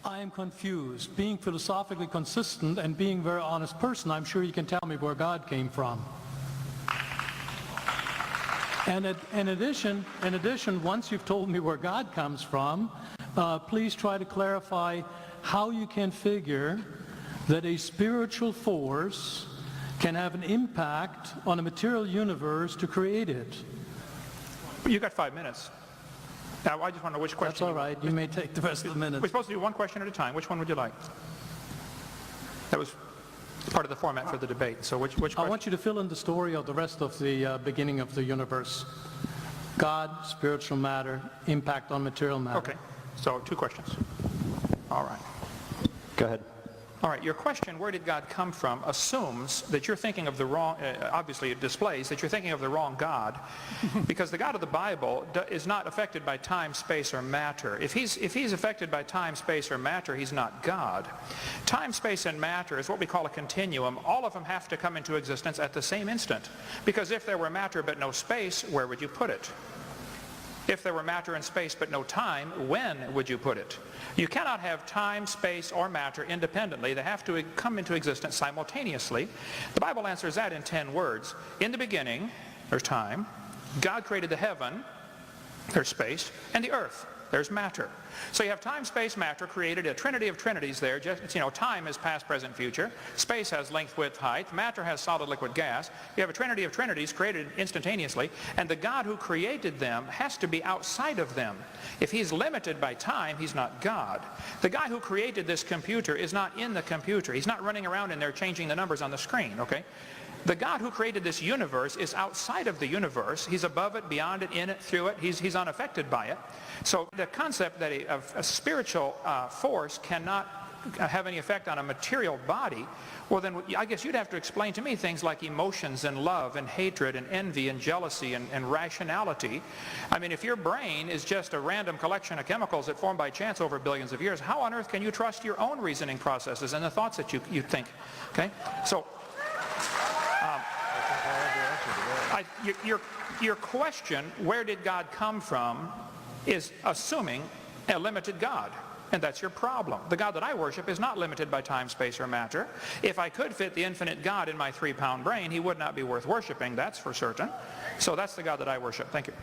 I am confused. Being philosophically consistent and being a very honest person, I'm sure you can tell me where God came from. And in addition, once you've told me where God comes from, please try to clarify how you can figure that a spiritual force can have an impact on a material universe to create it. You got 5 minutes. Now, I just want to know which question. That's all right. You may take the rest of the minutes. We're supposed to do one question at a time. Which one would you like? That was part of the format for the debate. So which question? I want you to fill in the story of the rest of the beginning of the universe. God, spiritual matter, impact on material matter. Okay. So 2 questions. All right. Go ahead. All right, your question, where did God come from, assumes that you're thinking of the wrong, obviously it displays that you're thinking of the wrong God, because the God of the Bible is not affected by time, space, or matter. If he's affected by time, space, or matter, he's not God. Time, space, and matter is what we call a continuum. All of them have to come into existence at the same instant, because if there were matter but no space, where would you put it? If there were matter and space but no time, when would you put it? You cannot have time, space, or matter independently. They have to come into existence simultaneously. The Bible answers that in 10 words. In the beginning, there's time. God created the heaven, there's space, and the earth, there's matter. So you have time, space, matter, created a trinity of trinities there. Just, time is past, present, future. Space has length, width, height. Matter has solid, liquid, gas. You have a trinity of trinities created instantaneously, and the God who created them has to be outside of them. If he's limited by time, he's not God. The guy who created this computer is not in the computer. He's not running around in there changing the numbers on the screen, okay? The God who created this universe is outside of the universe. He's above it, beyond it, in it, through it. He's unaffected by it. So the concept that a spiritual force cannot have any effect on a material body, well then I guess you'd have to explain to me things like emotions and love and hatred and envy and jealousy and rationality. I mean, if your brain is just a random collection of chemicals that formed by chance over billions of years, how on earth can you trust your own reasoning processes and the thoughts that you think? Okay? So your question, where did God come from, is assuming a limited God. And that's your problem. The God that I worship is not limited by time, space, or matter. If I could fit the infinite God in my 3-pound brain, he would not be worth worshiping, that's for certain. So that's the God that I worship. Thank you.